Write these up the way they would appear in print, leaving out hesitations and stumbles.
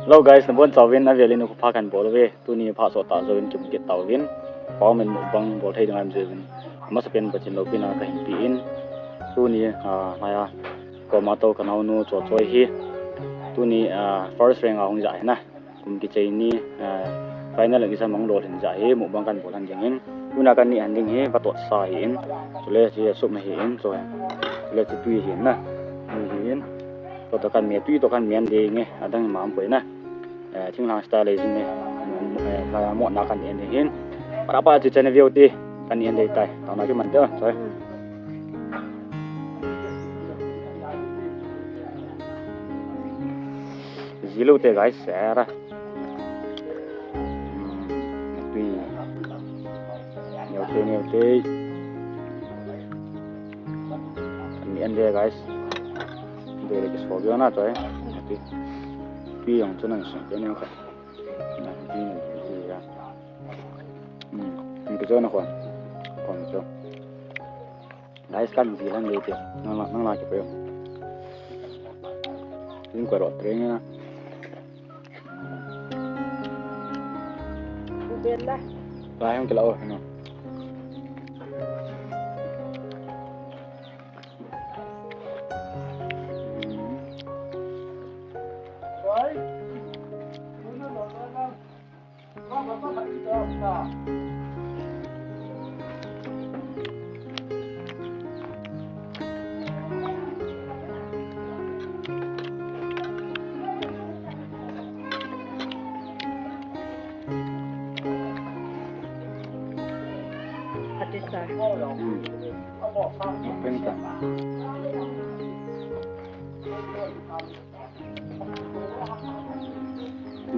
Hello guys, nabon chawin avelin ko phakan bolwe tuni pha so ta zoin kim ke tawin pawmen mukbang bol thai dangam jevin ama sapen bachin lopina kahin pi in tuni maya tomato kanao nu chochoi hi tuni first rank ahung ja na kum ki chaini final lagi sa mang lol hin ja hi mukbang kan bolan jengin tuna kan ni anding hi pato sa hi in sule ji sup ma hi in so le chi tui hin na hi in to kan me tui to kan mian de nge adang mam poi na thing lang style le jing ne mo na kan en de hin para pa chi chane view ti kan en de tai ta na ki man de sorry zilo te guys era tui nhiều te kan en de guys de le so bio na toi tui yang chân năng cái này không này tui này gì ra cái chỗ nó còn chỗ guys kan gì lang le te nang la cái pe tin ko ro tre nha Bella. Vai không cái lẩu nó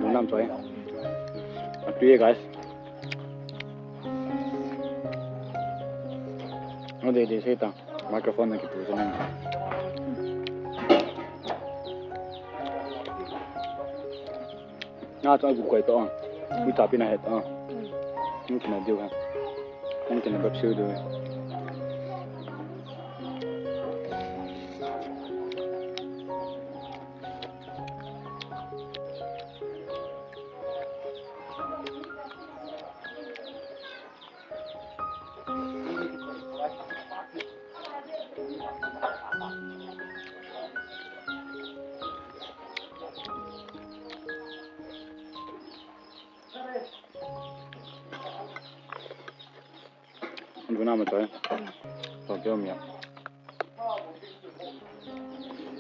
đúng năm rồi tùy guys nó để xây tăng microphone này kiểu cho nên na cho cũng quay to cứ tập bên này hết không thể nào điều ha không thể nào bắp siêu được Anh vừa nào mà tới còn chưa miệng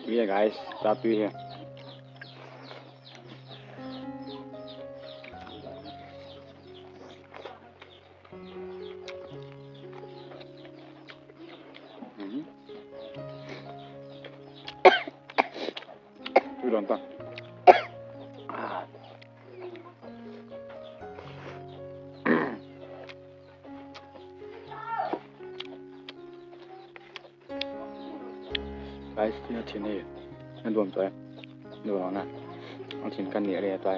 yeah guys stop you here Chú đòn ta guys ini sini ini dua tuh dua orang nah orang sini kan dia tuh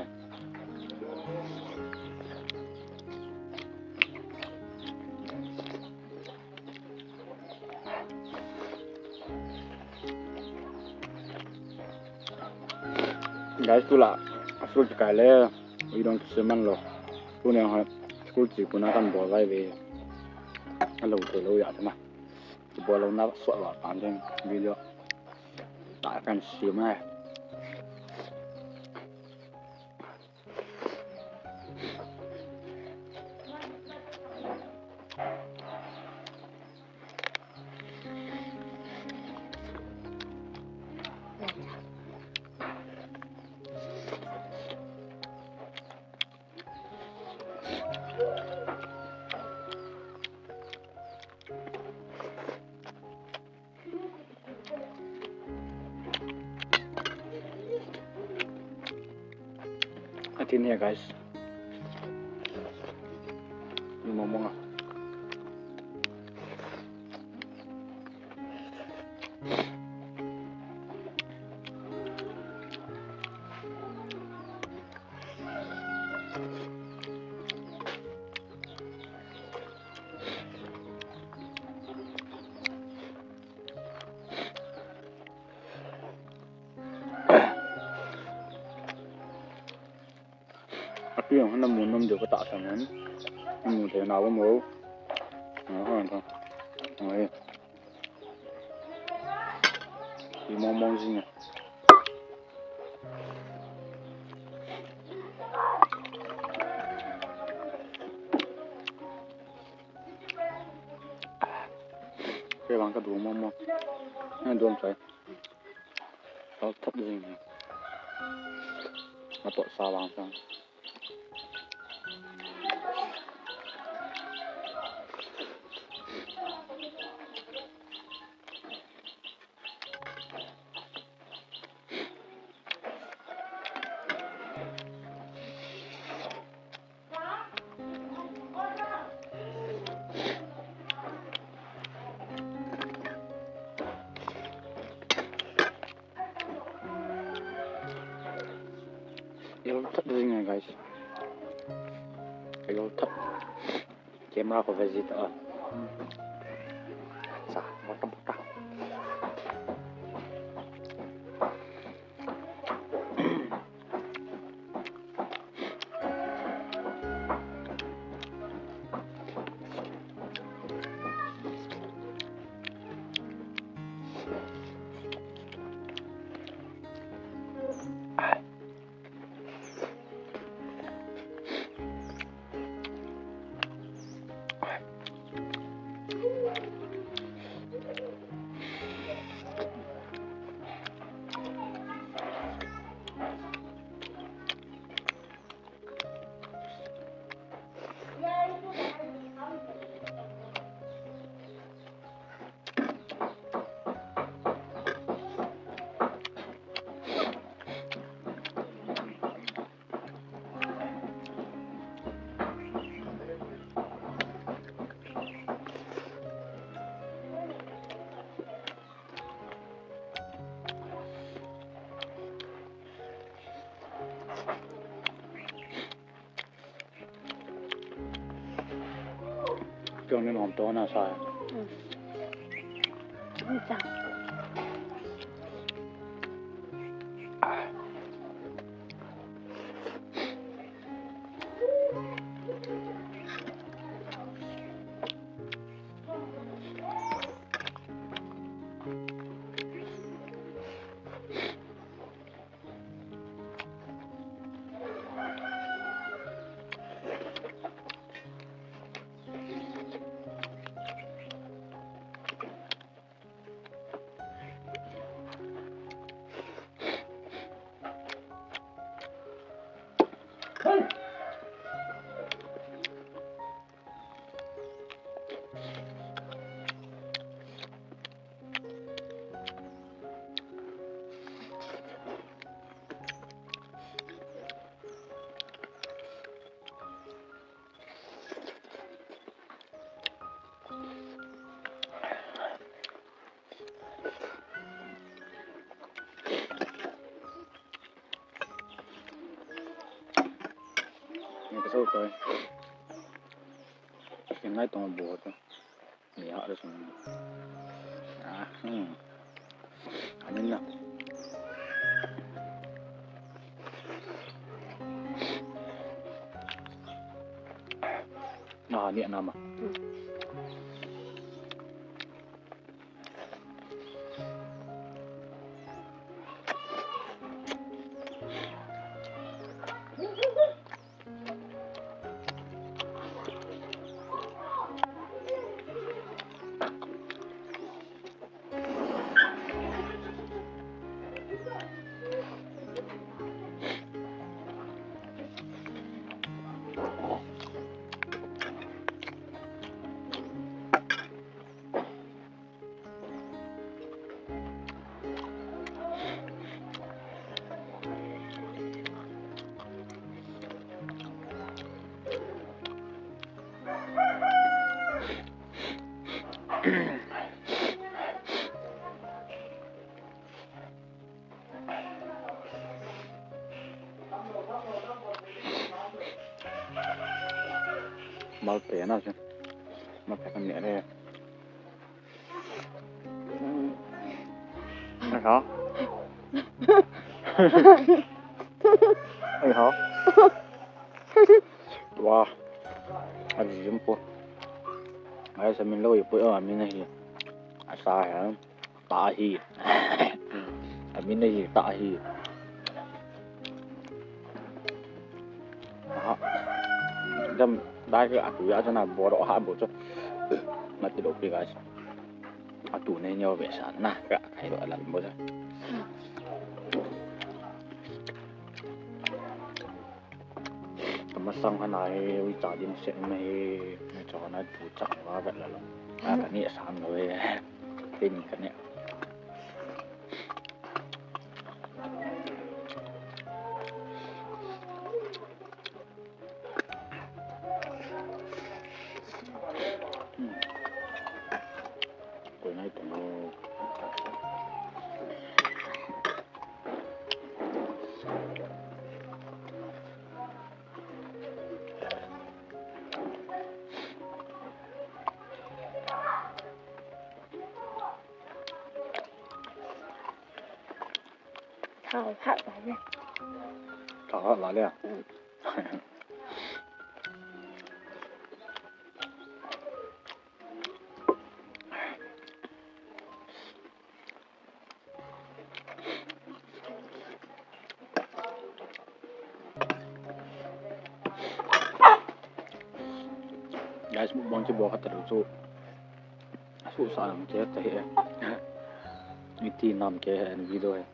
guys tuh lah school sekali idong seman loh tuh yang school sih gunakan bola ini kalau tuh ya sama bola nak soal panjang video tak akan siapa Atin ya guys ini ngomong cái ông nó muốn nôm được cái tạ sản lớn nó muốn thế nào cũng muốn nó hoàn toàn rồi thì mong gì nhỉ cái bằng cái đồ mong nó đồ trái nó thấp gì nhỉ nó tội sao bằng sao yêu thấp gì nhỉ guys yêu thấp camera của cái gì nữa sao bắt đầu Trường nên hòm to nào sai Không sao. cái số coi cái này toàn bộ thôi mình họ được xong anh nên nào điện nào mà bolpe nào chứ bolpe con nhẹ đây anh hả anh hả Wow, ăn gì cũng po. Ai sẽ mình lâu bữa ở mình này asa hả? Tạ hi. Ở mình này tạ hi. Jam dai cái atu ya sana boro ha bo cho. Mà tự độ cái atu này nhau về sản na cả cái đó là một rồi. Mà xong cái này uy trả điểm sẽ này cho nó phụ trọng quá vậy là cái này sản rồi tin cái này. Cái này cũng Thảo hạt lại đây. Thảo hạt lại đây à? Guys, mukbang ci buat kata lucu. Susah nam ke teh ya. Ini nam ke video ya.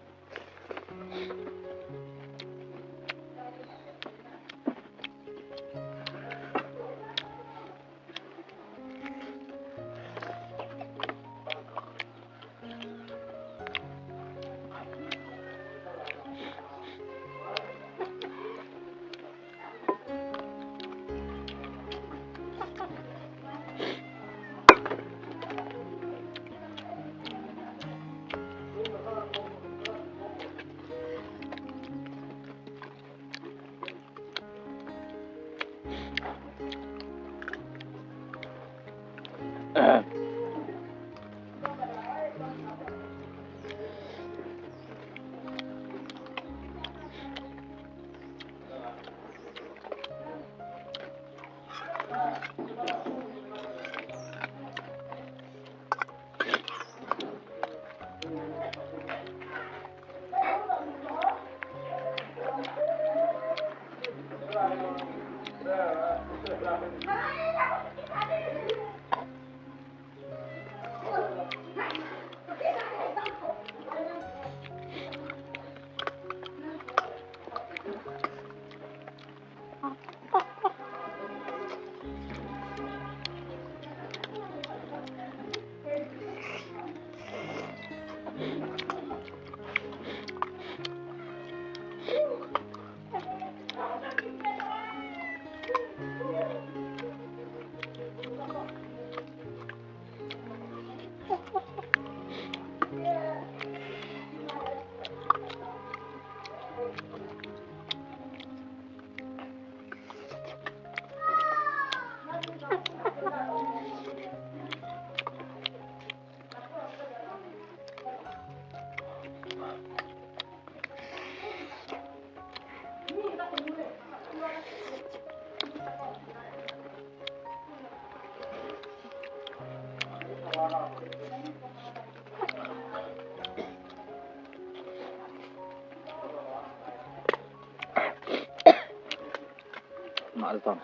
Mak depan.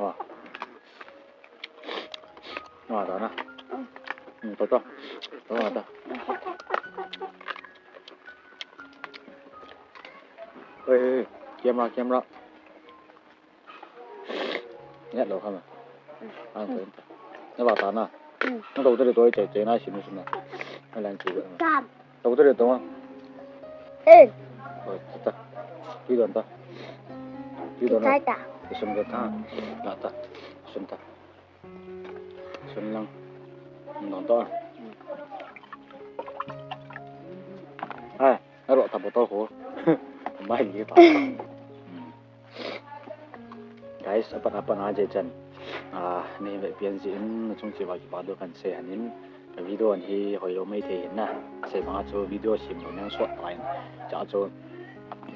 Wah. Wah, ada na. Toto. Toto ada. Ê, kem ra. Nhét đầu không à? Ăn thử. Nó bảo tán à? Nó đầu tới tôi chạy này xin nó. Hay là chỉ vậy. Đầu tới tôi không? Ê. Rồi, ta. Đi đòn ta. Đi đòn. Xuân cái ta. Là ta. Xuân ta. Xuân lăng. Đòn to. À, nó lộ tập to khổ. Mai gì ta. Guys, apa aja Jan. Ni về biên diễn trong chỉ vào cái kan se hanin cái video này hồi lâu mấy thế na se mga cho video sim nó nang short line cha cho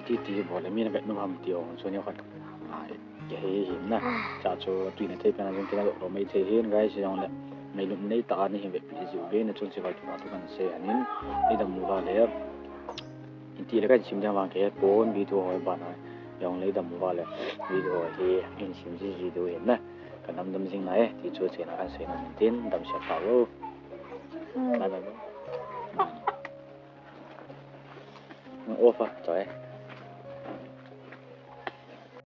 ti bỏ lại mình cái nó ham tiêu cho nhau kan cái hiểm nè chả cho tùy này thấy cái này cái nào mấy thế hiền cái gì xong này mấy lúc này ta này hiện về cái gì về này chúng sẽ phải chụp tụi mình sẽ anh đi đầm mua vào đấy thì cái chim giang vàng cái bốn video hỏi bạn này dòng lấy đầm mua vào video thì mình chim gì video hiện nè cái năm đầm sinh này thì chưa sẽ là cái sẽ là mình tin đầm sẽ tạo luôn bye bye ô phật trời